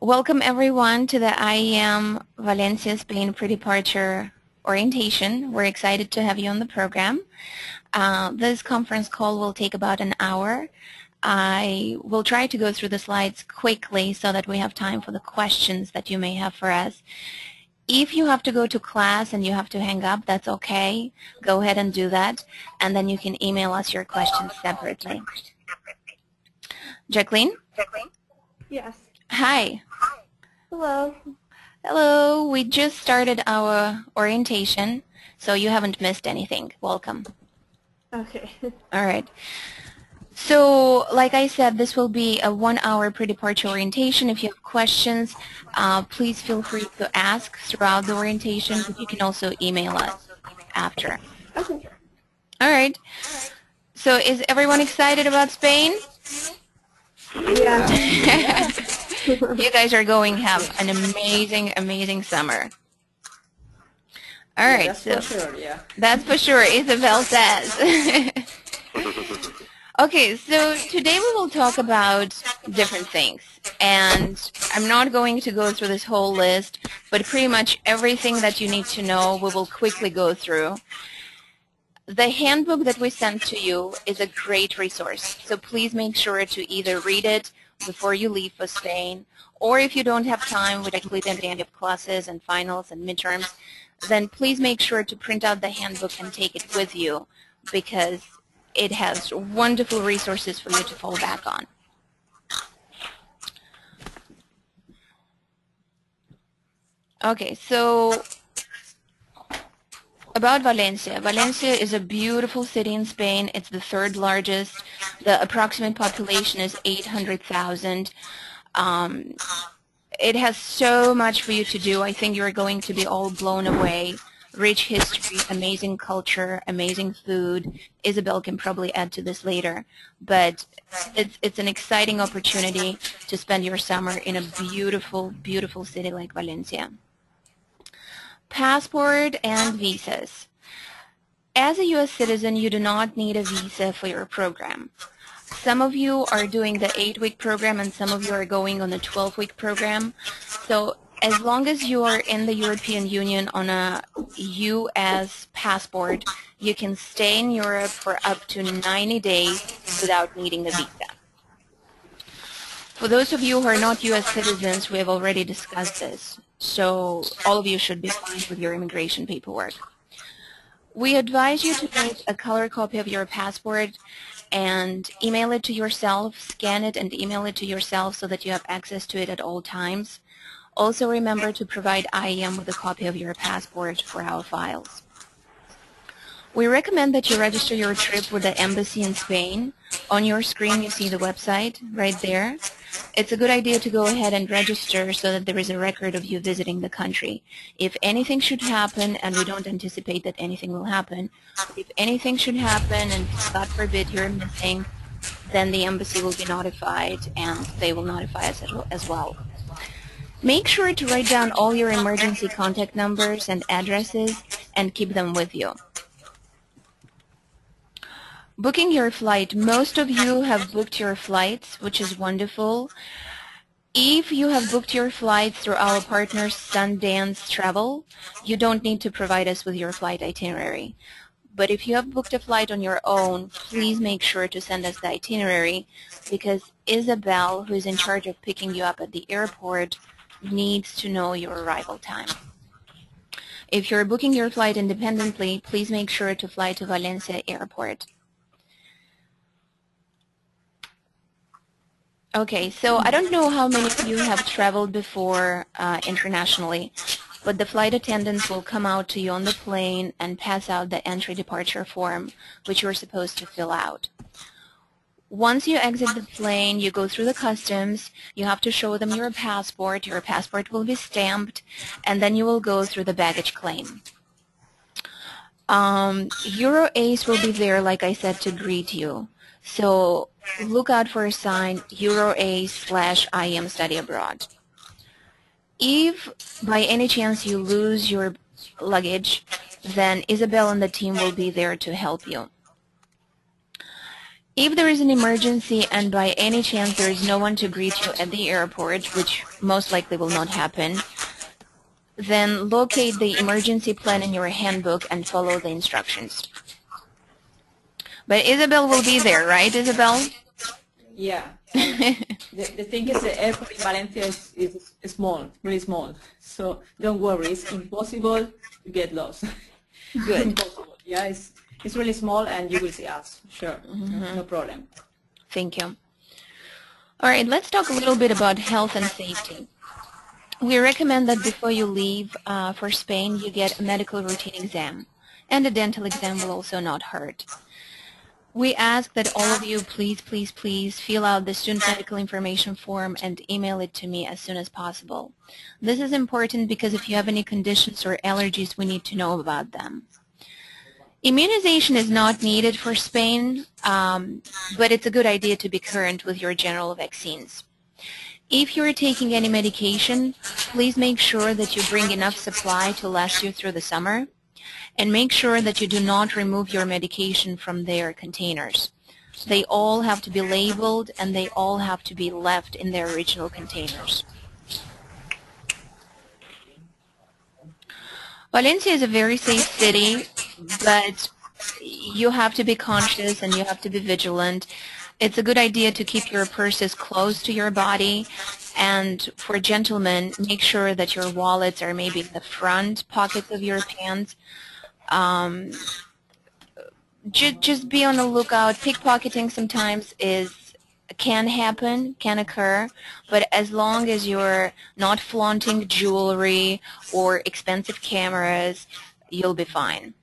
Welcome everyone to the IEM Valencia, Spain pre-departure orientation. We're excited to have you on the program. This conference call will take about an hour. I will try to go through the slides quickly so that we have time for the questions that you may have for us. If you have to go to class and you have to hang up, that's okay. Go ahead and do that, and then you can email us your questions separately. Jacqueline? Yes. Hi. Hello. Hello. We just started our orientation, so you haven't missed anything. Welcome. Okay. All right. So, like I said, this will be a 1-hour pre-departure orientation. If you have questions, please feel free to ask throughout the orientation, but you can also email us after. Okay. All right. So, is everyone excited about Spain? Yeah. You guys are going to have an amazing summer. All right. That's So for sure, yeah. That's for sure, Isabel says. Okay, so today we will talk about different things, and I'm not going to go through this whole list, but pretty much everything that you need to know we will quickly go through. The handbook that we sent to you is a great resource, so please make sure to either read it before you leave for Spain, or if you don't have time with a complete end of classes and finals and midterms, then please make sure to print out the handbook and take it with you, because it has wonderful resources for you to fall back on. Okay, so about Valencia. Valencia is a beautiful city in Spain. It's the third largest. The approximate population is 800,000. It has so much for you to do. I think you're going to be all blown away. Rich history, amazing culture, amazing food. Isabel can probably add to this later. But it's an exciting opportunity to spend your summer in a beautiful city like Valencia. Passport and visas. As a U.S. citizen, you do not need a visa for your program. Some of you are doing the 8-week program and some of you are going on the 12-week program. So as long as you are in the European Union on a U.S. passport, you can stay in Europe for up to 90 days without needing a visa. For those of you who are not U.S. citizens, we have already discussed this. So all of you should be fine with your immigration paperwork. We advise you to make a color copy of your passport and email it to yourself, scan it and email it to yourself so that you have access to it at all times. Also remember to provide IEM with a copy of your passport for our files. We recommend that you register your trip with the embassy in Spain. On your screen you see the website right there. It's a good idea to go ahead and register so that there is a record of you visiting the country. If anything should happen, and we don't anticipate that anything will happen, if anything should happen and God forbid you're missing, then the embassy will be notified and they will notify us as well. Make sure to write down all your emergency contact numbers and addresses and keep them with you. Booking your flight. Most of you have booked your flights, which is wonderful. If you have booked your flights through our partner Sundance Travel, you don't need to provide us with your flight itinerary. But if you have booked a flight on your own, please make sure to send us the itinerary because Isabel, who is in charge of picking you up at the airport, needs to know your arrival time. If you're booking your flight independently, please make sure to fly to Valencia Airport. Okay, so I don't know how many of you have traveled before internationally, but the flight attendants will come out to you on the plane and pass out the entry departure form, which you're supposed to fill out. Once you exit the plane, you go through the customs, you have to show them your passport will be stamped, and then you will go through the baggage claim. EuroAce will be there, like I said, to greet you. So look out for a sign, EuroAce/IEM Study Abroad. If by any chance you lose your luggage, then Isabel and the team will be there to help you. If there is an emergency and by any chance there is no one to greet you at the airport, which most likely will not happen, then locate the emergency plan in your handbook and follow the instructions. But Isabel will be there, right, Isabel? Yeah. The thing is, the airport in Valencia is small, really small. So don't worry, it's impossible to get lost. Good. Impossible. Yeah, it's really small, and you will see us. Sure, no problem. Thank you. All right, let's talk a little bit about health and safety. We recommend that before you leave for Spain, you get a medical routine exam, and a dental exam will also not hurt. We ask that all of you please fill out the student medical information form and email it to me as soon as possible. This is important because if you have any conditions or allergies, we need to know about them. Immunization is not needed for Spain, but it's a good idea to be current with your general vaccines. If you're taking any medication, please make sure that you bring enough supply to last you through the summer, and make sure that you do not remove your medication from their containers. They all have to be labeled and they all have to be left in their original containers. Valencia is a very safe city, but you have to be conscious and you have to be vigilant. It's a good idea to keep your purses close to your body, and for gentlemen, make sure that your wallets are maybe in the front pockets of your pants. Just be on the lookout. Pickpocketing sometimes can happen, can occur, but as long as you're not flaunting jewelry or expensive cameras, you'll be fine.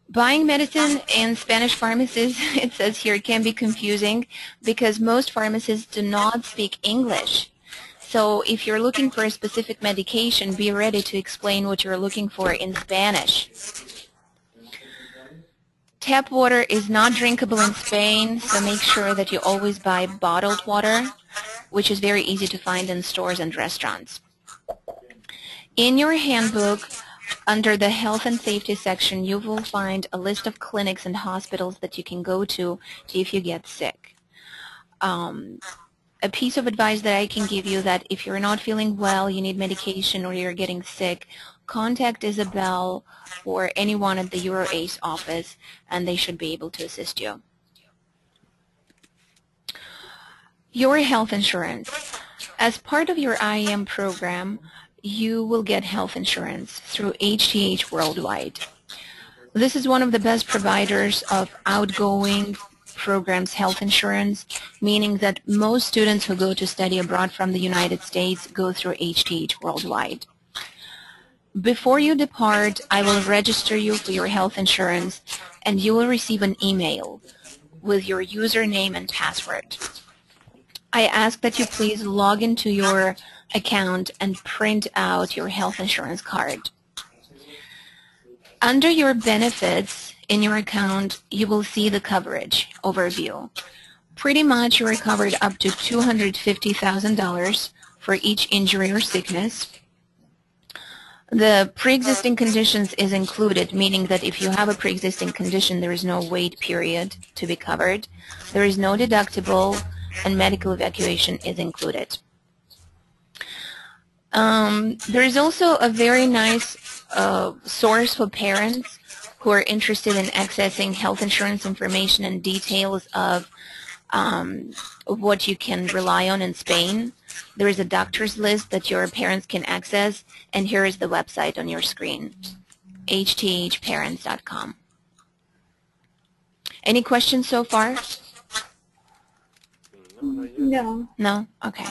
Buying medicine in Spanish pharmacies, it says here, can be confusing because most pharmacists do not speak English. So if you're looking for a specific medication, be ready to explain what you're looking for in Spanish. Tap water is not drinkable in Spain, so make sure that you always buy bottled water, which is very easy to find in stores and restaurants. In your handbook, under the health and safety section, you will find a list of clinics and hospitals that you can go to if you get sick. A piece of advice that I can give you, that if you're not feeling well, you need medication, or you're getting sick, contact Isabel or anyone at the EuroAce office, and they should be able to assist you. Your health insurance. As part of your IEM program, you will get health insurance through HTH Worldwide. This is one of the best providers of outgoing programs health insurance, meaning that most students who go to study abroad from the United States go through HTH Worldwide. Before you depart, I will register you for your health insurance, and you will receive an email with your username and password. I ask that you please log into your account and print out your health insurance card. Under your benefits in your account, you will see the coverage overview. Pretty much you are covered up to $250,000 for each injury or sickness. The pre-existing conditions is included, meaning that if you have a pre-existing condition, there is no wait period to be covered. There is no deductible, and medical evacuation is included. There is also a very nice source for parents who are interested in accessing health insurance information and details of what you can rely on in Spain. There is a doctor's list that your parents can access, and here is the website on your screen, hthparents.com. Any questions so far? No. No? Okay.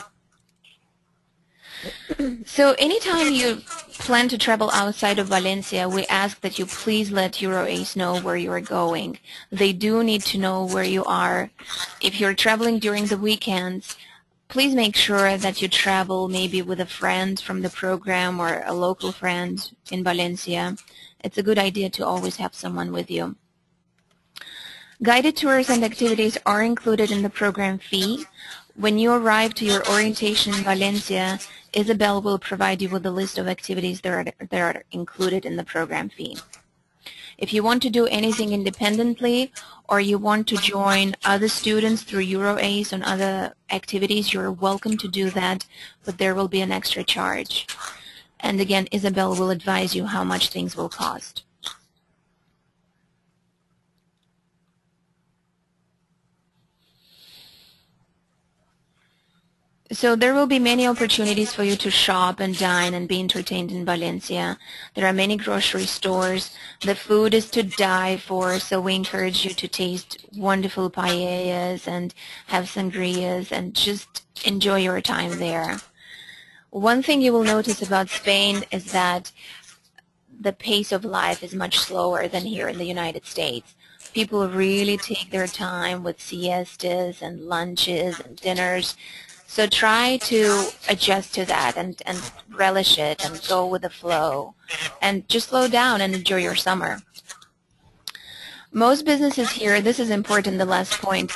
So anytime you plan to travel outside of Valencia, we ask that you please let EuroAce know where you are going. They do need to know where you are. If you're traveling during the weekends, please make sure that you travel maybe with a friend from the program or a local friend in Valencia. It's a good idea to always have someone with you. Guided tours and activities are included in the program fee. When you arrive to your orientation in Valencia, Isabel will provide you with a list of activities that are included in the program fee. If you want to do anything independently or you want to join other students through EuroAce and other activities, you're welcome to do that, but there will be an extra charge. And again, Isabel will advise you how much things will cost. So there will be many opportunities for you to shop and dine and be entertained in Valencia. There are many grocery stores. The food is to die for, so we encourage you to taste wonderful paellas and have sangrias and just enjoy your time there. One thing you will notice about Spain is that the pace of life is much slower than here in the United States. People really take their time with siestas and lunches and dinners. So try to adjust to that and relish it and go with the flow and just slow down and enjoy your summer. Most businesses here, this is important, the last point,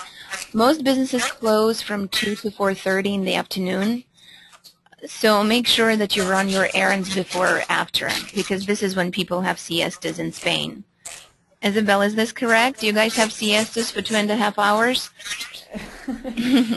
most businesses close from 2 to 4:30 in the afternoon. So make sure that you run your errands before or after, because this is when people have siestas in Spain. Isabel, is this correct? Do you guys have siestas for 2.5 hours?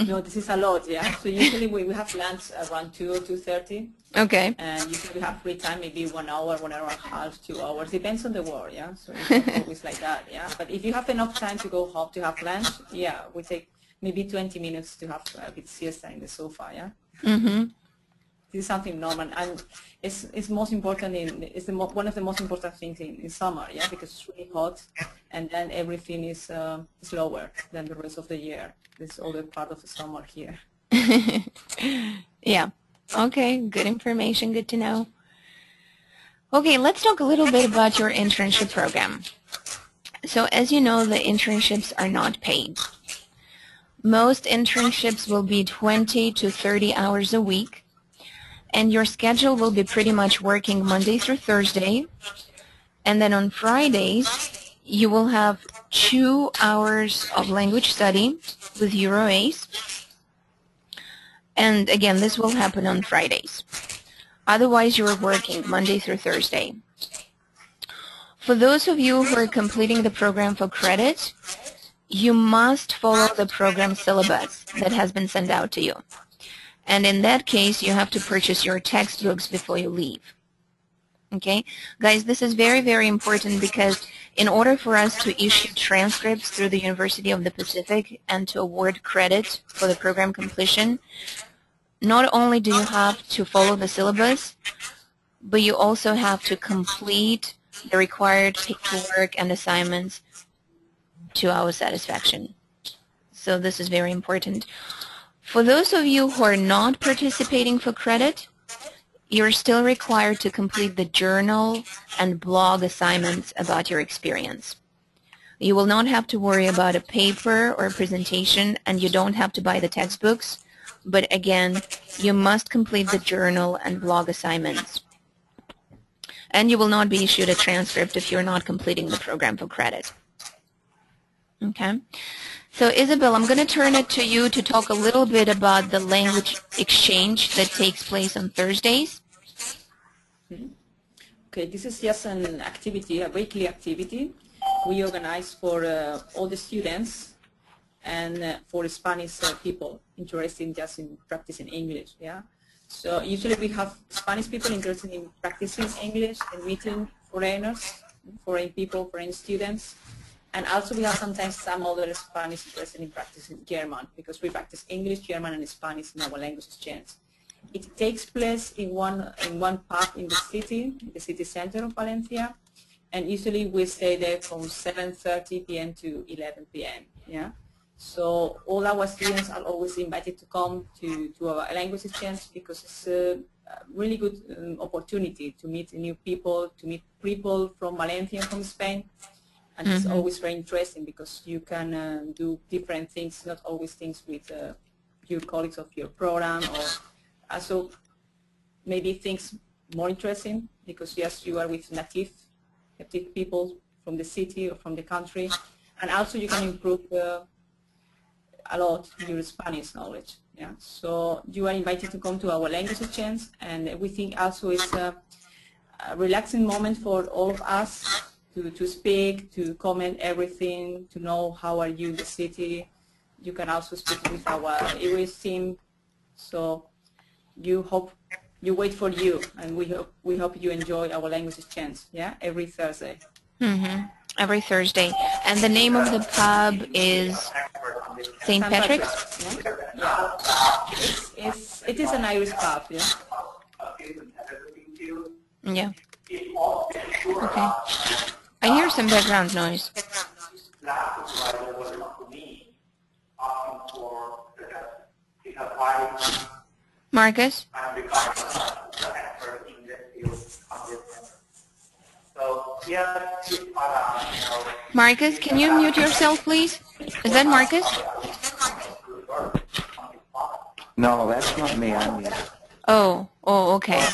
No, this is a lot, yeah. So usually we have lunch around 2 or 2:30. Okay. And usually we have free time, maybe 1 hour, 1 hour and a half, 2 hours. Depends on the work, yeah. So it's not always like that, yeah. But if you have enough time to go home to have lunch, yeah, we take maybe 20 minutes to have a bit siesta in the sofa, yeah. Mm-hmm. This is something normal, and it's most important one of the most important things in summer, yeah, because it's really hot, and then everything is slower than the rest of the year. This other part of the summer here. Yeah. Okay. Good information. Good to know. Okay, let's talk a little bit about your internship program. So as you know, the internships are not paid. Most internships will be 20 to 30 hours a week. And your schedule will be pretty much working Monday through Thursday. And then on Fridays, you will have 2 hours of language study with EuroAce. And again, this will happen on Fridays. Otherwise, you are working Monday through Thursday. For those of you who are completing the program for credit, you must follow the program syllabus that has been sent out to you. And in that case, you have to purchase your textbooks before you leave. Okay? Guys, this is very, very important because in order for us to issue transcripts through the University of the Pacific and to award credit for the program completion, not only do you have to follow the syllabus, but you also have to complete the required paperwork and assignments to our satisfaction. So this is very important. For those of you who are not participating for credit, you're still required to complete the journal and blog assignments about your experience. You will not have to worry about a paper or a presentation, and you don't have to buy the textbooks, but again, you must complete the journal and blog assignments. And you will not be issued a transcript if you're not completing the program for credit. Okay? So Isabel, I'm going to turn it to you to talk a little bit about the language exchange that takes place on Thursdays. Okay, this is just an activity, a weekly activity we organize for all the students and for Spanish people interested just in practicing English, yeah. So usually we have Spanish people interested in practicing English and meeting foreigners, foreign people, foreign students. And also we have sometimes some other Spanish interested in practicing German, because we practice English, German, and Spanish in our language exchange. It takes place in one pub in the city center of Valencia, and usually we stay there from 7:30 p.m. to 11 p.m. Yeah, so all our students are always invited to come to our language exchange, because it's a really good opportunity to meet new people, to meet people from Valencia and from Spain. And it's always very interesting because you can do different things, not always things with your colleagues of your program, or also maybe things more interesting because yes, you are with native people from the city or from the country, and also you can improve a lot your Spanish knowledge. Yeah, so you are invited to come to our language exchange, and we think also it's a relaxing moment for all of us to speak, to comment everything, to know how are you in the city. You can also speak with our English team. So you wait for you, and we hope you enjoy our language exchange. Yeah, every Thursday. Every Thursday. And the name of the pub is St. Patrick's? Yeah. It is an Irish pub, yeah. Yeah. Okay. I hear some background noise. Marcus? Marcus, can you mute yourself, please? Is that Marcus? No, that's not me. I'm me. Oh, okay.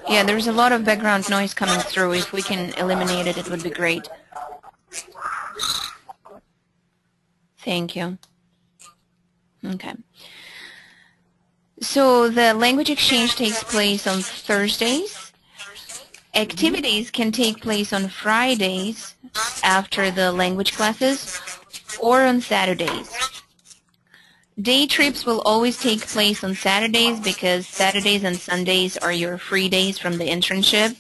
Yeah, there's a lot of background noise coming through. If we can eliminate it, it would be great. Thank you. Okay. So the language exchange takes place on Thursdays. Activities can take place on Fridays after the language classes or on Saturdays. Day trips will always take place on Saturdays because Saturdays and Sundays are your free days from the internship.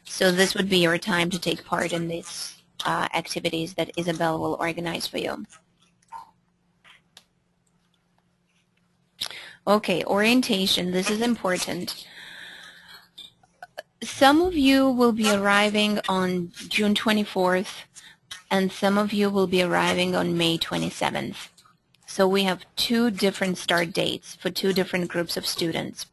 So this would be your time to take part in these activities that Isabel will organize for you. Okay, orientation. This is important. Some of you will be arriving on June 24th, and some of you will be arriving on May 27th. So we have two different start dates for two different groups of students.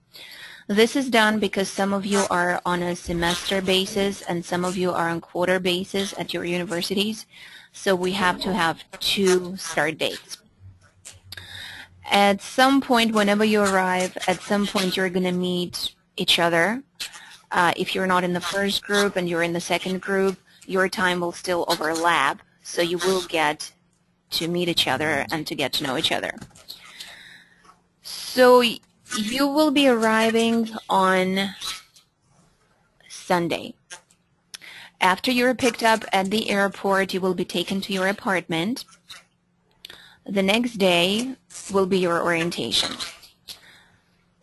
This is done because some of you are on a semester basis and some of you are on quarter basis at your universities. So we have to have two start dates. At some point, whenever you arrive, at some point you're going to meet each other. If you're not in the first group and you're in the second group, your time will still overlap. So you will get to meet each other and to get to know each other. So you will be arriving on Sunday. After you're picked up at the airport, you will be taken to your apartment. The next day will be your orientation.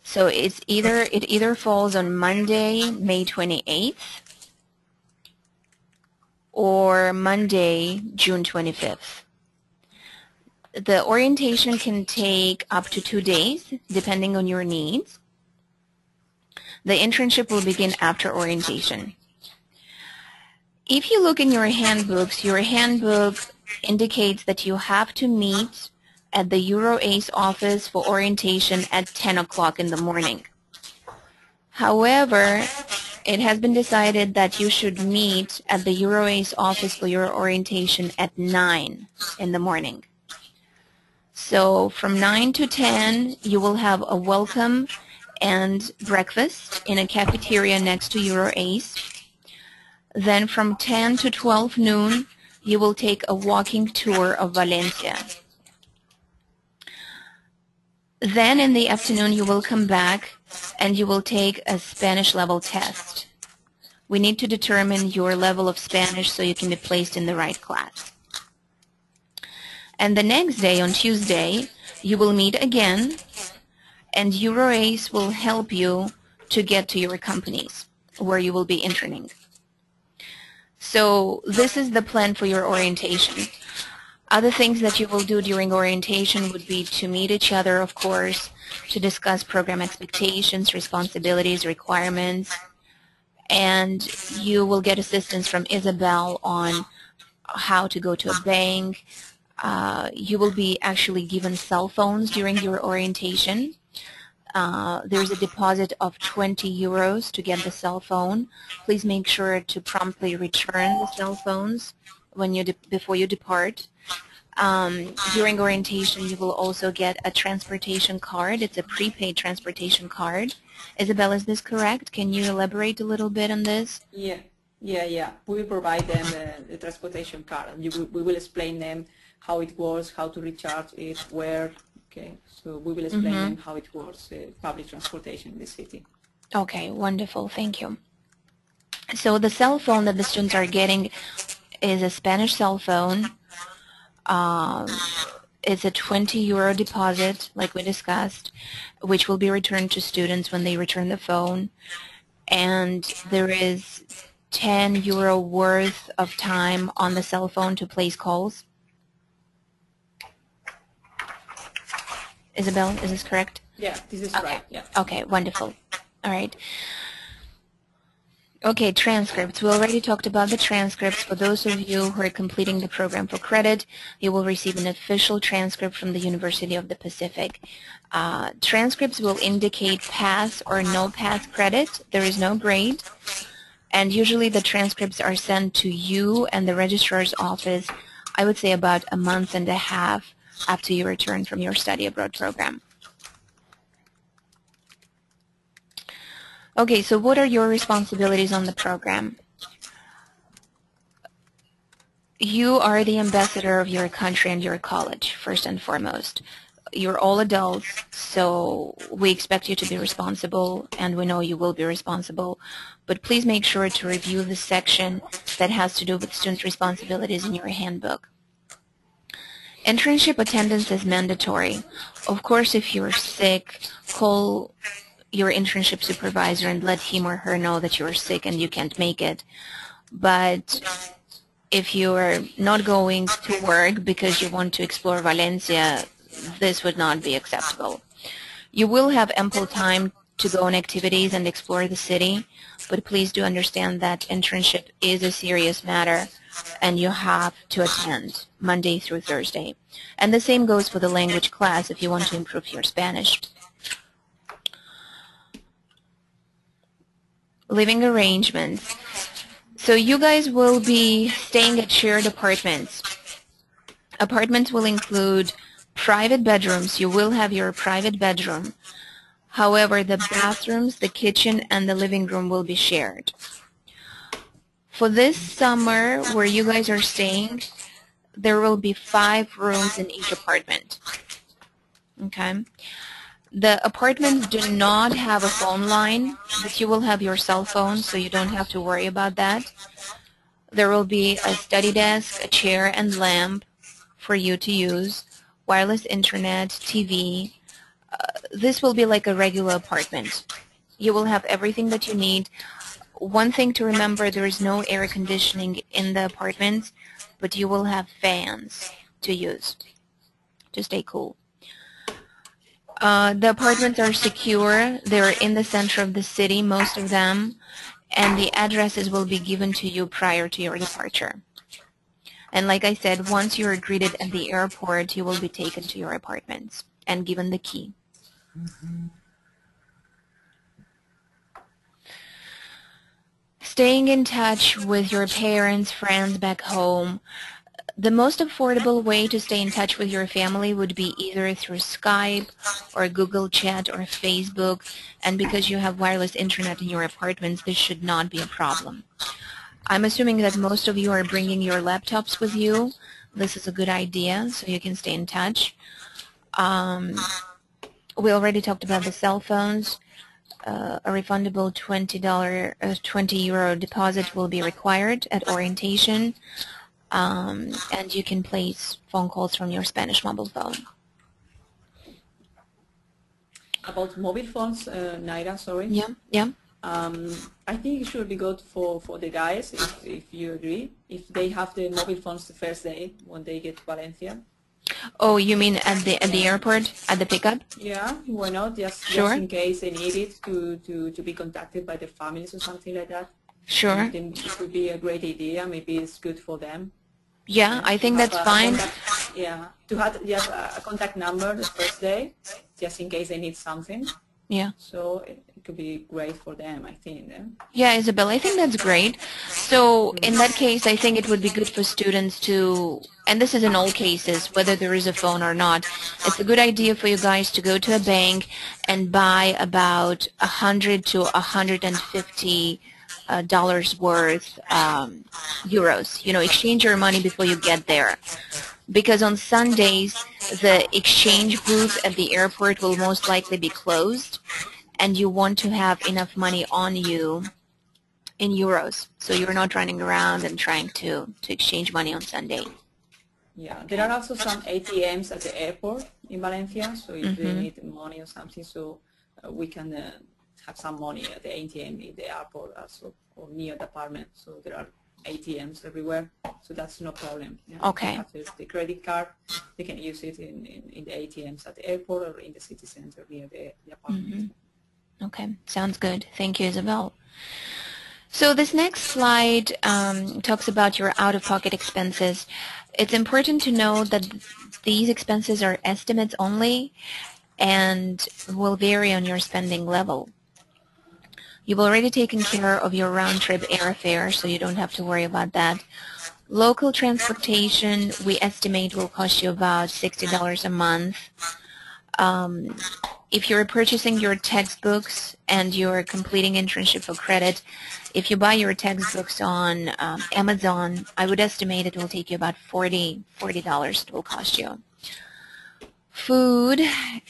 So it either falls on Monday, May 28th, or Monday, June 25th. The orientation can take up to 2 days, depending on your needs. The internship will begin after orientation. If you look in your handbooks, your handbook indicates that you have to meet at the EuroAce office for orientation at 10 o'clock in the morning. However, it has been decided that you should meet at the EuroAce office for your orientation at 9 in the morning. So from 9 to 10, you will have a welcome and breakfast in a cafeteria next to EuroAce. Then from 10 to 12 noon, you will take a walking tour of Valencia. Then in the afternoon, you will come back and you will take a Spanish level test. We need to determine your level of Spanish so you can be placed in the right class. And the next day, on Tuesday, you will meet again, and EuroAce will help you to get to your companies where you will be interning. So this is the plan for your orientation. Other things that you will do during orientation would be to meet each other, of course, to discuss program expectations, responsibilities, requirements, and you will get assistance from Isabel on how to go to a bank. You will be actually given cell phones during your orientation. There's a deposit of 20 euros to get the cell phone. Please make sure to promptly return the cell phones when before you depart. During orientation, you will also get a transportation card. It's a prepaid transportation card. Isabel, is this correct? Can you elaborate a little bit on this? Yeah. We will provide them the transportation card. We will explain them how it works, how to recharge it, where. Okay, so we will explain them how it works, public transportation in the city. Okay, wonderful. Thank you. So the cell phone that the students are getting is a Spanish cell phone. It's a €20 deposit, like we discussed, which will be returned to students when they return the phone. And there is €10 worth of time on the cell phone to place calls. Isabel, is this correct? Yeah, this is Okay. right. Yeah. Okay, wonderful. All right. Okay, transcripts. We already talked about the transcripts. For those of you who are completing the program for credit, you will receive an official transcript from the University of the Pacific. Transcripts will indicate pass or no pass credit. There is no grade. And usually the transcripts are sent to you and the registrar's office, I would say about a month and a half after you return from your study abroad program. Okay, so what are your responsibilities on the program? You are the ambassador of your country and your college, first and foremost. You're all adults, so we expect you to be responsible, and we know you will be responsible. But please make sure to review the section that has to do with student responsibilities in your handbook. Internship attendance is mandatory. Of course, if you're sick, call your internship supervisor and let him or her know that you're sick and you can't make it. But if you're not going to work because you want to explore Valencia, this would not be acceptable. You will have ample time to go on activities and explore the city, but please do understand that internship is a serious matter and you have to attend Monday through Thursday. And the same goes for the language class if you want to improve your Spanish. Living arrangements. So you guys will be staying at shared apartments. Apartments will include private bedrooms. You will have your private bedroom. However, the bathrooms, the kitchen, and the living room will be shared. For this summer, where you guys are staying, there will be 5 rooms in each apartment. Okay? The apartments do not have a phone line, but you will have your cell phone, so you don't have to worry about that. There will be a study desk, a chair, and lamp for you to use, wireless internet, TV. This will be like a regular apartment. You will have everything that you need. One thing to remember, there is no air conditioning in the apartments, but you will have fans to use to stay cool. The apartments are secure. They're in the center of the city, most of them, and the addresses will be given to you prior to your departure. And like I said, once you're greeted at the airport, you will be taken to your apartments and given the key. Staying in touch with your parents, friends back home. The most affordable way to stay in touch with your family would be either through Skype or Google Chat or Facebook, and because you have wireless internet in your apartments, this should not be a problem. I'm assuming that most of you are bringing your laptops with you. This is a good idea, so you can stay in touch. We already talked about the cell phones. A refundable €20 deposit will be required at orientation. And you can place phone calls from your Spanish mobile phone. About mobile phones, Naira, sorry. Yeah. I think it should be good for the guys, if you agree, if they have the mobile phones the first day when they get to Valencia. Oh, you mean at the airport, at the pickup? Yeah, why not? Just in case they need it to be contacted by their families or something like that. Sure. Then it would be a great idea. Maybe it's good for them. Yeah, I think that's fine. To have just a contact number the first day, just in case they need something. Yeah. So it could be great for them, I think. Yeah, Isabel, I think that's great. So in that case, I think it would be good for students to, and this is in all cases, whether there is a phone or not, it's a good idea for you guys to go to a bank and buy about 100 to 150 dollars worth euros. You know, exchange your money before you get there. Because on Sundays, the exchange booth at the airport will most likely be closed, and you want to have enough money on you in euros, so you're not running around and trying to exchange money on Sunday. Yeah, there are also some ATMs at the airport in Valencia, so if they need money or something, so we can have some money at the ATM in the airport also, or near the apartment. So there are ATMs everywhere, so that's no problem. Yeah. Okay. After the credit card, they can use it in the ATMs at the airport or in the city center near the apartment. Okay, sounds good. Thank you, Isabel. So this next slide talks about your out-of-pocket expenses. It's important to know that these expenses are estimates only and will vary on your spending level. You've already taken care of your round-trip airfare, so you don't have to worry about that. Local transportation, we estimate, will cost you about $60 a month. If you're purchasing your textbooks and you're completing internship for credit, if you buy your textbooks on Amazon, I would estimate it will take you about $40 it will cost you. Food,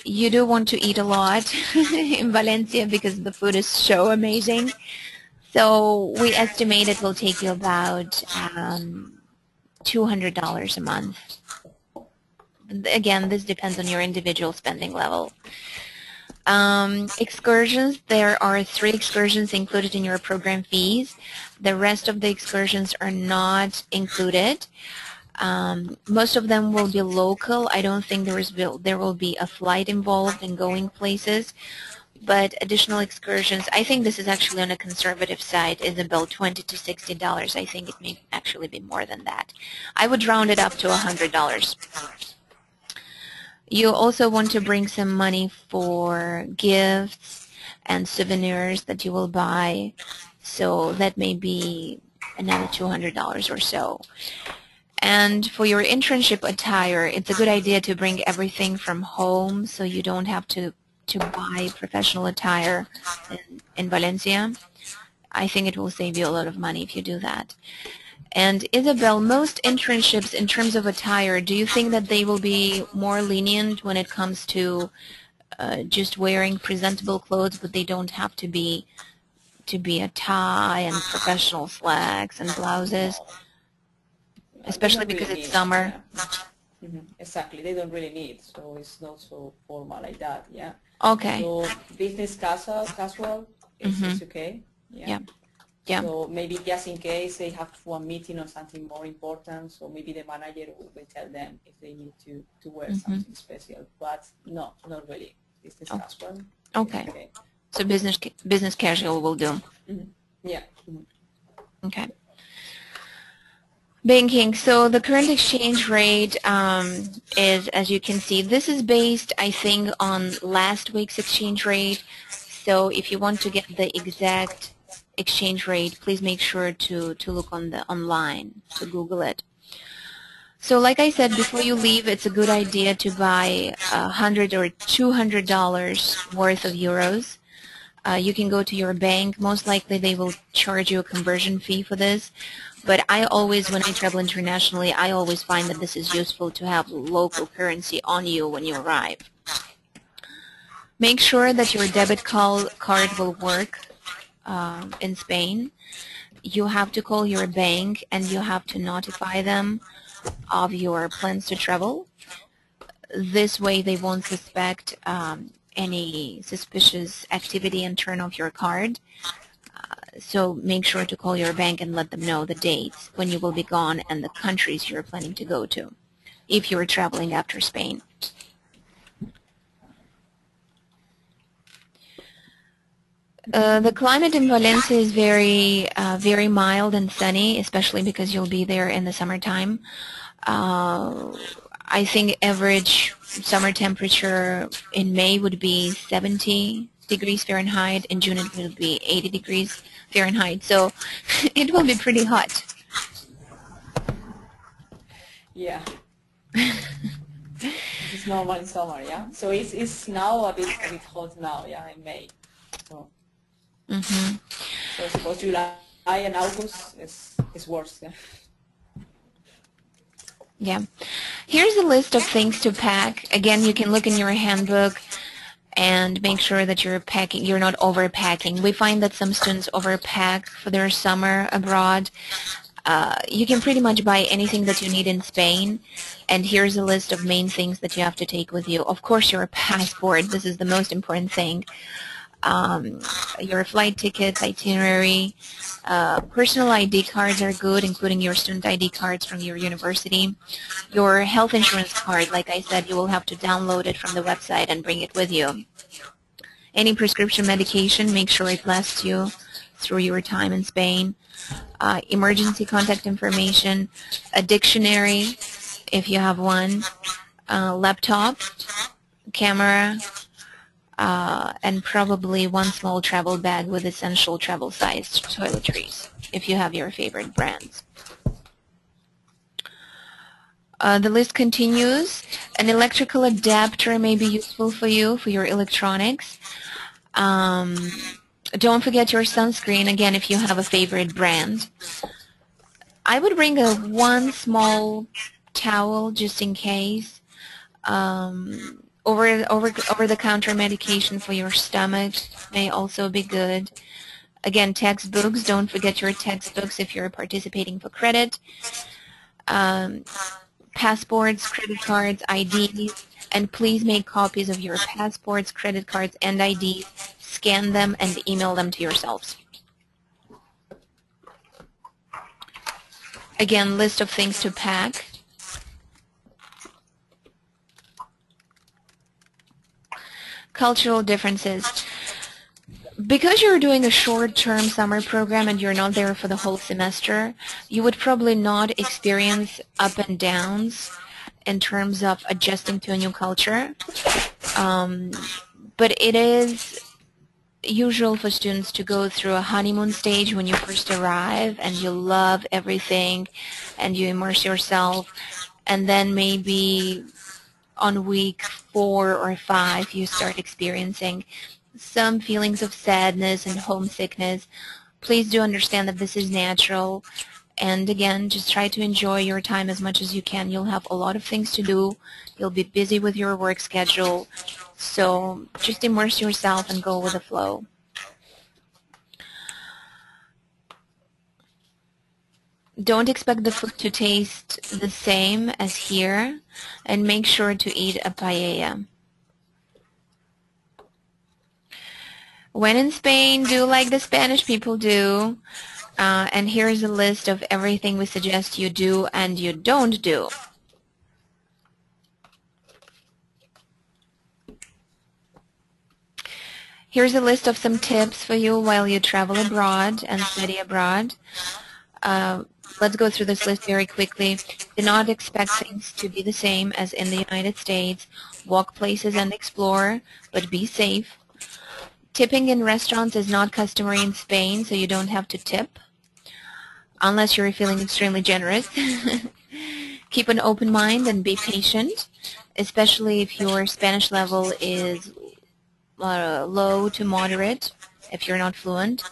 you do want to eat a lot in Valencia because the food is so amazing. So we estimate it will take you about $200 a month. Again, this depends on your individual spending level. Excursions, there are 3 excursions included in your program fees. The rest of the excursions are not included. Most of them will be local. I don't think there will be a flight involved in going places, but additional excursions, I think this is actually on a conservative side, is about $20 to $60. I think it may actually be more than that. I would round it up to $100. You also want to bring some money for gifts and souvenirs that you will buy, so that may be another $200 or so. And for your internship attire, it's a good idea to bring everything from home so you don't have to buy professional attire in Valencia. I think it will save you a lot of money if you do that. And Isabel, most internships in terms of attire, do you think that they will be more lenient when it comes to just wearing presentable clothes, but they don't have to be a tie and professional slacks and blouses, especially because it's summer? Yeah. Exactly, they don't really need, so it's not so formal like that. Yeah. Okay. So business casual is okay. Yeah. Yeah. So maybe just in case they have one meeting or something more important, so maybe the manager will tell them if they need to wear something special. But no, not really. Business casual. Okay. So business casual will do. Yeah. Okay. Banking. So the current exchange rate is, as you can see, this is based, I think, on last week's exchange rate. So if you want to get the exact exchange rate, please make sure to look online, to Google it. So like I said, before you leave, it's a good idea to buy $100 or $200 worth of euros. You can go to your bank. Most likely they will charge you a conversion fee for this. But I always, when I travel internationally, I always find that this is useful to have local currency on you when you arrive. Make sure that your debit card will work in Spain. You have to call your bank and you have to notify them of your plans to travel. This way they won't suspect any suspicious activity and turn off your card. So make sure to call your bank and let them know the dates when you will be gone and the countries you're planning to go to if you're traveling after Spain. The climate in Valencia is very mild and sunny, especially because you'll be there in the summertime. I think average summer temperature in May would be 70 degrees Fahrenheit. In June it will be 80 degrees Fahrenheit. So it will be pretty hot. Yeah. It's normal in summer, yeah. So it's now a bit hot now, yeah, in May. So. So I suppose July and August is worse. Yeah. Yeah. Here's a list of things to pack. Again, you can look in your handbook. and make sure that you're not overpacking. We find that some students overpack for their summer abroad. You can pretty much buy anything that you need in Spain, and here's a list of main things that you have to take with you. Of course, your passport. This is the most important thing. Your flight tickets, itinerary, personal ID cards are good, including your student ID cards from your university. Your health insurance card, like I said, you will have to download it from the website and bring it with you. Any prescription medication, make sure it lasts you through your time in Spain. Emergency contact information, a dictionary, if you have one, laptop, camera, and probably one small travel bag with essential travel-sized toiletries, if you have your favorite brands. The list continues. An electrical adapter may be useful for you for your electronics. Don't forget your sunscreen, again, if you have a favorite brand. I would bring one small towel just in case. Over-the-counter medication for your stomach may also be good. Again, textbooks. Don't forget your textbooks if you're participating for credit. Passports, credit cards, IDs, and please make copies of your passports, credit cards, and IDs. Scan them and email them to yourselves. Again, list of things to pack. Cultural differences. Because you're doing a short-term summer program and you're not there for the whole semester, you would probably not experience up and downs in terms of adjusting to a new culture. But it is usual for students to go through a honeymoon stage when you first arrive and you love everything and you immerse yourself, and then maybe on week 4 or 5 you start experiencing some feelings of sadness and homesickness. Please do understand that this is natural, and again, just try to enjoy your time as much as you can. You'll have a lot of things to do. You'll be busy with your work schedule, so just immerse yourself and go with the flow. Don't expect the food to taste the same as here, and make sure to eat a paella. When in Spain, do like the Spanish people do, and here's a list of everything we suggest you do and you don't do. Here's a list of some tips for you while you travel abroad and study abroad. Let's go through this list very quickly. Do not expect things to be the same as in the United States. Walk places and explore, but be safe. Tipping in restaurants is not customary in Spain, so you don't have to tip, unless you're feeling extremely generous. Keep an open mind and be patient, especially if your Spanish level is low to moderate, if you're not fluent.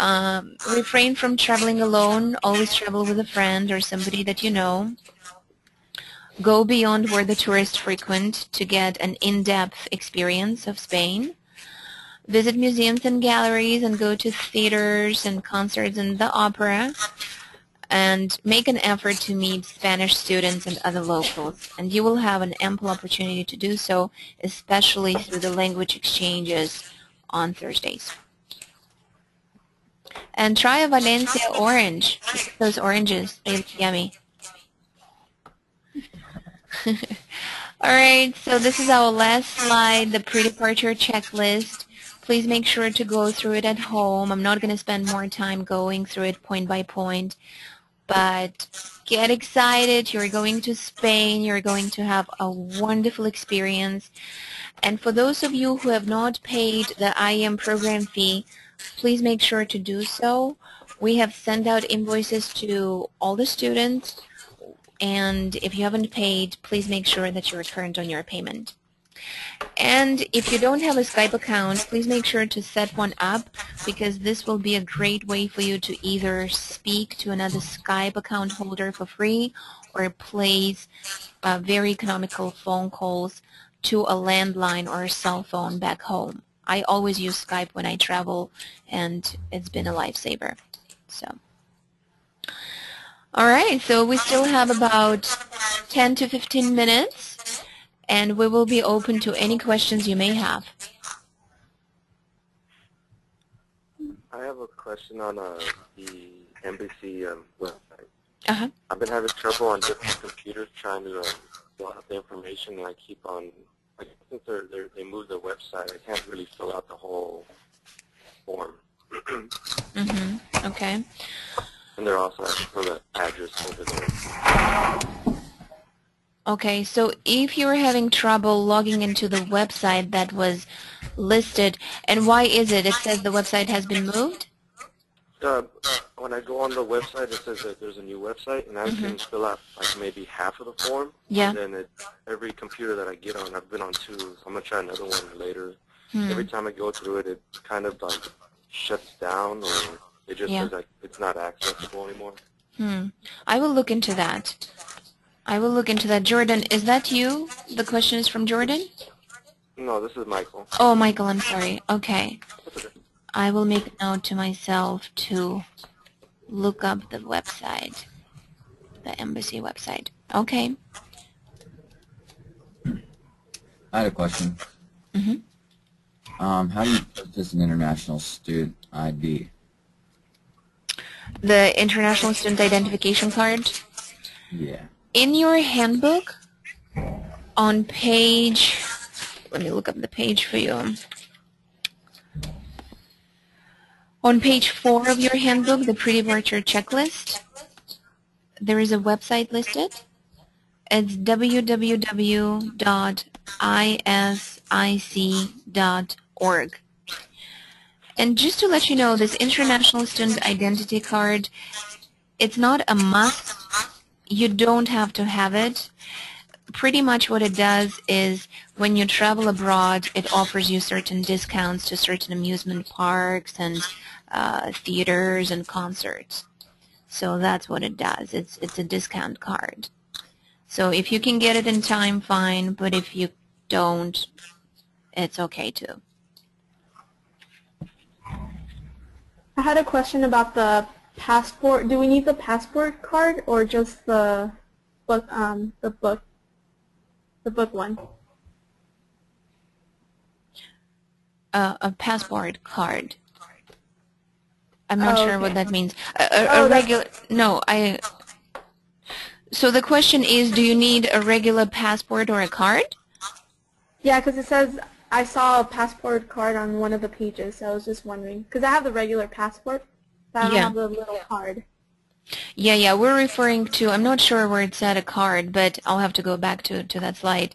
Refrain from traveling alone. Always travel with a friend or somebody that you know. Go beyond where the tourists frequent to get an in-depth experience of Spain. Visit museums and galleries and go to theaters and concerts and the opera. And make an effort to meet Spanish students and other locals. And you will have an ample opportunity to do so, especially through the language exchanges on Thursdays. And try a Valencia orange. Those oranges, they look yummy. All right, so this is our last slide, the pre-departure checklist. Please make sure to go through it at home. I'm not going to spend more time going through it point by point, but get excited. You're going to Spain. You're going to have a wonderful experience. And for those of you who have not paid the IEM program fee, please make sure to do so. We have sent out invoices to all the students, and if you haven't paid, please make sure that you're current on your payment. And if you don't have a Skype account, please make sure to set one up, because this will be a great way for you to either speak to another Skype account holder for free or place very economical phone calls to a landline or a cell phone back home. I always use Skype when I travel, and it's been a lifesaver. So, all right, so we still have about 10 to 15 minutes, and we will be open to any questions you may have. I have a question on the embassy website. Uh-huh. I've been having trouble on different computers trying to fill out the information, and I keep on, like, since they moved the website, I can't really fill out the whole form. Mm-hmm. Okay. And they're also asking for the address over there. Okay, so if you're having trouble logging into the website that was listed, and why is it? It says the website has been moved? When I go on the website, it says that there's a new website, and I can fill out like maybe half of the form. Yeah. And then every computer that I get on, I've been on 2, so I'm going to try another one later. Every time I go through it, it kind of like shuts down, or it just says like it's not accessible anymore. I will look into that. I will look into that. Jordan, is that you? The question is from Jordan? No, this is Michael. Oh, Michael, I'm sorry. Okay. That's okay. I will make a note to myself to look up the website, the embassy website. Okay. I had a question. How do you purchase an international student ID? The International Student Identification Card. Yeah. In your handbook, on page, let me look up the page for you. On page 4 of your handbook, the pre-departure checklist, there is a website listed. It's www.isic.org. And just to let you know, this International Student Identity Card, it's not a must. You don't have to have it. Pretty much what it does is when you travel abroad, it offers you certain discounts to certain amusement parks and theaters and concerts. So that's what it does. It's a discount card. So if you can get it in time, fine. But if you don't, it's okay too. I had a question about the passport. Do we need the passport card or just the book? The book one. A passport card. I'm not sure what that means. So the question is, do you need a regular passport or a card? Yeah, because it says I saw a passport card on one of the pages, so I was just wondering. Because I have the regular passport, but I don't have the little card. Yeah, we're referring to, I'm not sure where it said a card, but I'll have to go back to that slide.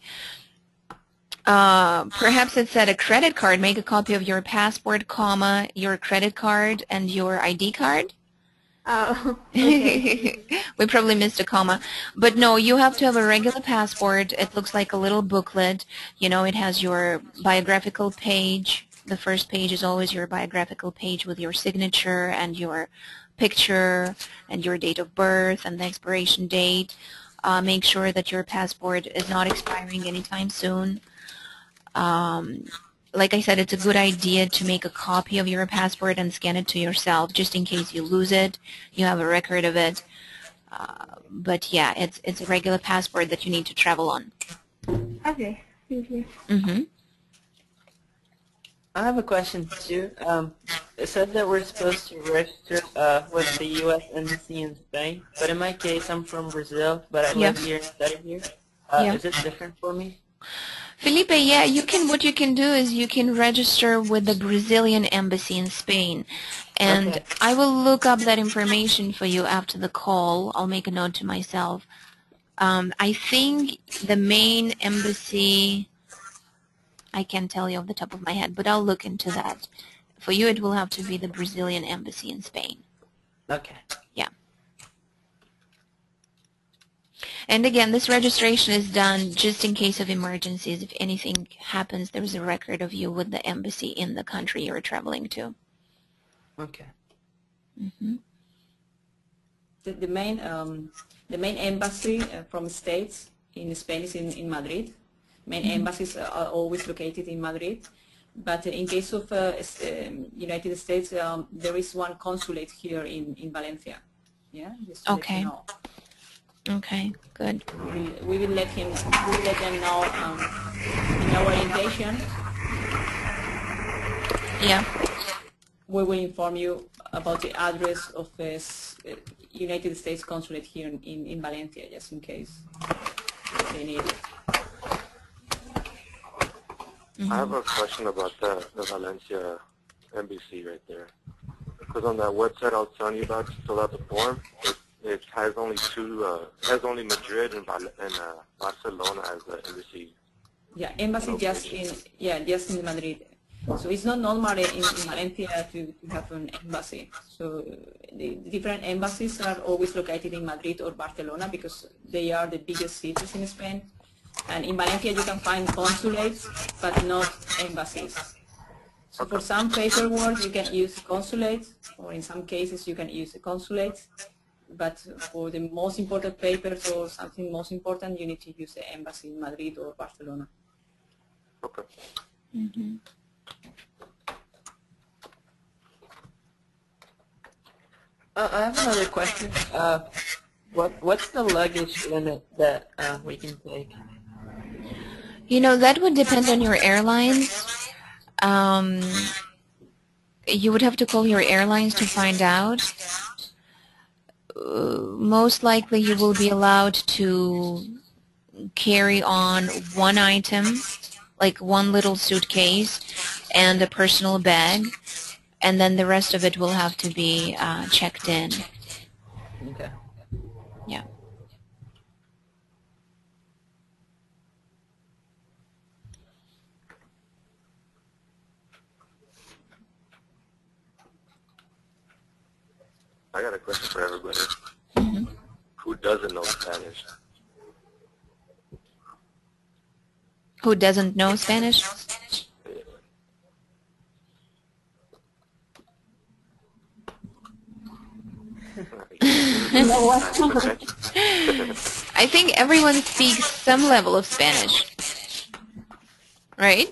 Perhaps it said a credit card. Make a copy of your passport, comma, your credit card, and your ID card. Oh, okay. We probably missed a comma. But no, you have to have a regular passport. It looks like a little booklet. You know, it has your biographical page. The first page is always your biographical page with your signature and your picture and your date of birth and the expiration date. Make sure that your passport is not expiring anytime soon. Like I said, it's a good idea to make a copy of your passport and scan it to yourself just in case you lose it. You have a record of it. But yeah, it's a regular passport that you need to travel on. Okay, thank you. I have a question too. It said that we're supposed to register with the U.S. Embassy in Spain, but in my case, I'm from Brazil, but I live here and study here. Is it different for me? Felipe, yeah, what you can do is you can register with the Brazilian embassy in Spain. And I will look up that information for you after the call. I'll make a note to myself. I think the main embassy, I can't tell you off the top of my head, but I'll look into that. For you, it will have to be the Brazilian embassy in Spain. Okay. Yeah. And again, this registration is done just in case of emergencies. If anything happens, there's a record of you with the embassy in the country you're traveling to. Okay. The main embassy from States in Spain is in Madrid, Main embassies are always located in Madrid. But in case of United States, there is one consulate here in Valencia. Yeah, just to let you know. Okay, good. We will let them know in our orientation. Yeah. We will inform you about the address of this United States consulate here in Valencia, just in case they need it. I have a question about the Valencia embassy right there. Because on that website I was telling you about to fill out the form, it has only only Madrid and Barcelona as the embassy. Yeah, embassy just in Madrid. So it's not normal in Valencia to have an embassy. So the different embassies are always located in Madrid or Barcelona because they are the biggest cities in Spain. And in Valencia you can find consulates, but not embassies. So for some paperwork you can use consulates, or in some cases you can use a consulate. But for the most important papers or something most important, you need to use the embassy in Madrid or Barcelona. Okay. Mm-hmm. I have another question. What's the luggage limit that we can take? You know, that would depend on your airlines. You would have to call your airlines to find out. Most likely you will be allowed to carry on one item, like one little suitcase and a personal bag, and then the rest of it will have to be checked in. Okay. Yeah. I got a question for everybody. Mm-hmm. Who doesn't know Spanish? Who doesn't know Spanish? I think everyone speaks some level of Spanish, right?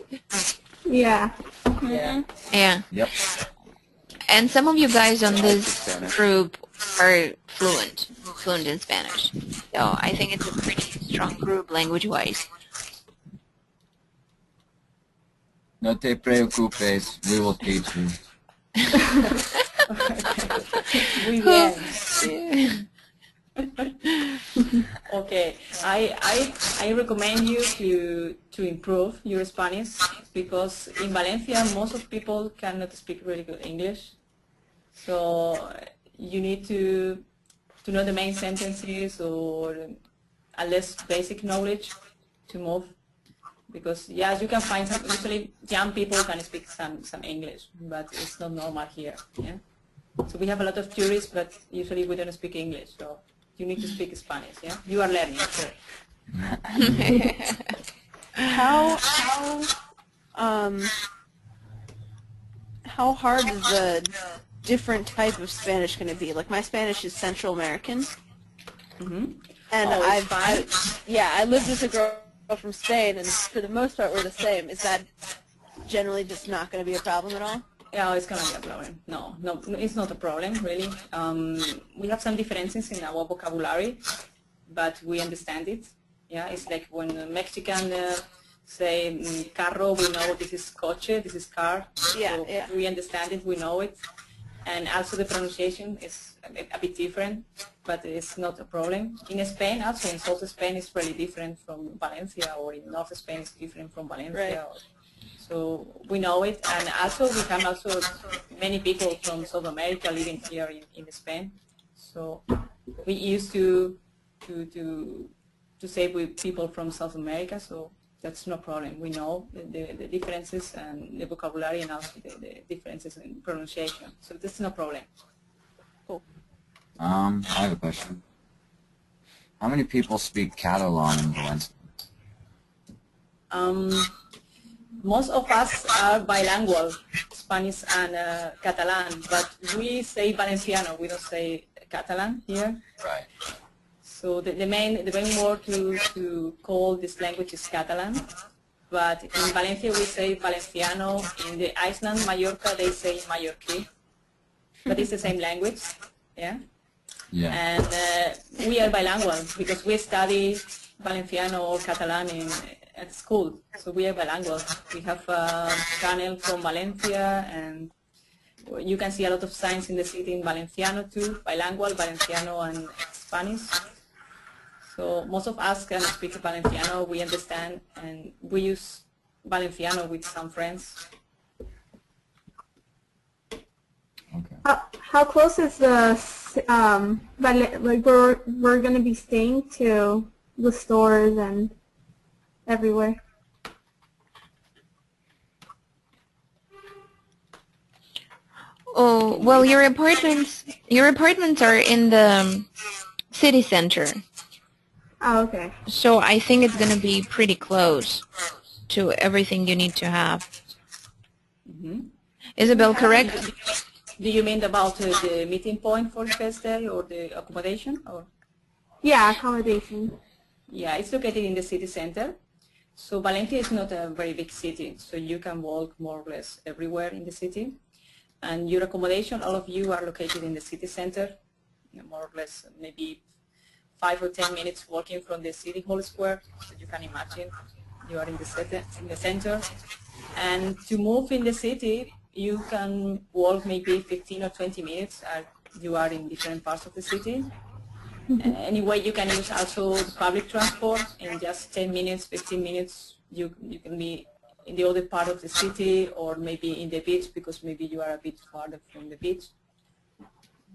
Yeah. Yeah. Yeah. Yep. And some of you guys on this group are fluent in Spanish. So I think it's a pretty strong group language-wise. No te preocupes, we will teach you. Muy bien. Okay, I recommend you to improve your Spanish because in Valencia most of people cannot speak really good English, so you need to know the main sentences or at least basic knowledge to move. Because yes, you can find some, usually young people can speak some English, but it's not normal here. Yeah. So we have a lot of tourists, but usually we don't speak English. So you need to speak Spanish. Yeah. You are learning. Sure. How hard is the different type of Spanish going to be? Like my Spanish is Central American, and I lived with a girl from Spain, and for the most part we're the same. Is that generally just not going to be a problem at all? Yeah, it's going to be a problem. No, it's not a problem, really. We have some differences in our vocabulary, but we understand it. Yeah, it's like when a Mexican say carro, we know this is coche, this is car. Yeah, so yeah. We understand it, we know it. And also the pronunciation is a bit different, but it's not a problem. In Spain, also in South Spain, it's really different from Valencia, or in North Spain, it's different from Valencia. Right. So we know it, and also we have also many people from South America living here in Spain. So we used to say with people from South America, so that's no problem. We know the differences and the vocabulary and also the differences in pronunciation. So that's no problem. Cool. I have a question. How many people speak Catalan in Valencia? Most of us are bilingual, Spanish and Catalan, but we say Valenciano, we don't say Catalan here. Right. So the main word to call this language is Catalan. But in Valencia we say Valenciano. In the Iceland, Mallorca, they say Mallorquí. But it's the same language, yeah? Yeah. And we are bilingual because we study Valenciano or Catalan at school. So we are bilingual. We have a channel from Valencia, and you can see a lot of signs in the city in Valenciano too, bilingual, Valenciano and Spanish. So most of us can speak Valenciano, we understand, and we use Valenciano with some friends. Okay. How close is the like we're gonna be staying to the stores and everywhere? Oh, well, your apartments are in the city center. Oh, okay. So I think it's going to be pretty close to everything you need to have. Mm-hmm. Isabel, correct? Do you mean about the meeting point for the first day or the accommodation? Or? Yeah, accommodation. Yeah, it's located in the city center. So Valencia is not a very big city, so you can walk more or less everywhere in the city. And your accommodation, all of you are located in the city center, more or less maybe 5 or 10 minutes walking from the city hall square. So you can imagine you are in the center. And to move in the city, you can walk maybe 15 or 20 minutes. You are in different parts of the city. Anyway, you can use also public transport. In just 10 minutes, 15 minutes, you can be in the other part of the city, or maybe in the beach, because maybe you are a bit farther from the beach.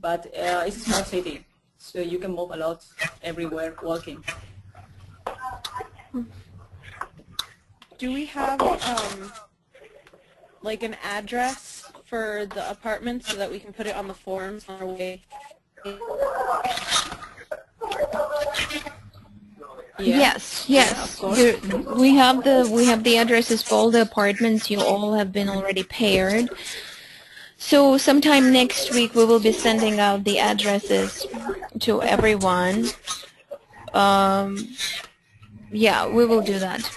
But it's a small city, so you can move a lot everywhere walking. Do we have like an address for the apartment so that we can put it on the forms on our way? Yeah. Yes, Yeah, yes. of course. We have the addresses for all the apartments. You all have been already paired. So sometime next week we will be sending out the addresses to everyone. Yeah, we will do that.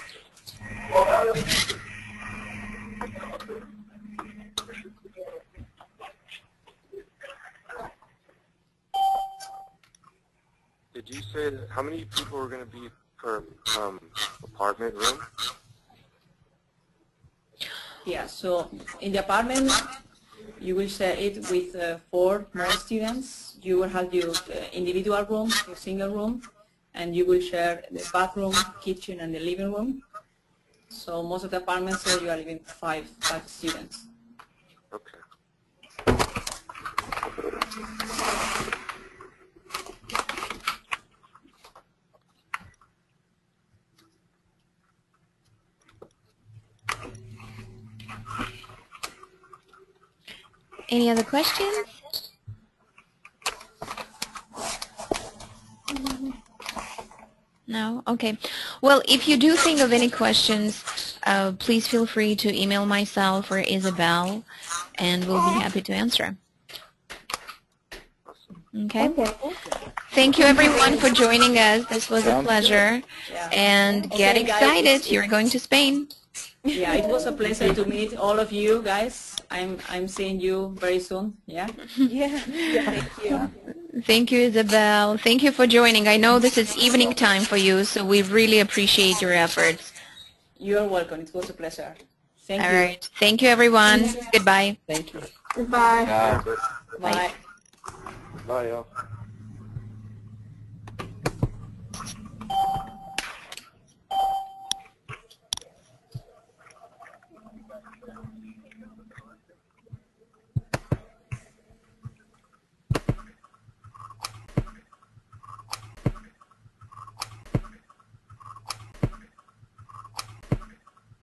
Did you say that how many people are going to be per apartment room? Yeah, so in the apartment, you will share it with 4 more students. You will have your individual room, your single room, and you will share the bathroom, kitchen, and the living room. So most of the apartments, so you are living 5 students. Okay. Any other questions? No? Okay. Well, if you do think of any questions, please feel free to email myself or Isabel, and we'll be happy to answer. Okay? Thank you, everyone, for joining us. This was a pleasure. Yeah. And get excited. You're going to Spain. Yeah, it was a pleasure to meet all of you guys. I'm seeing you very soon. Yeah. Yeah. Thank you. Thank you, Isabel. Thank you for joining. I know this is evening time for you, so we really appreciate your efforts. You're welcome. It was a pleasure. Thank you. All right. Thank you, everyone. Goodbye. Thank you. Goodbye. Yeah, Bye. bye, y'all.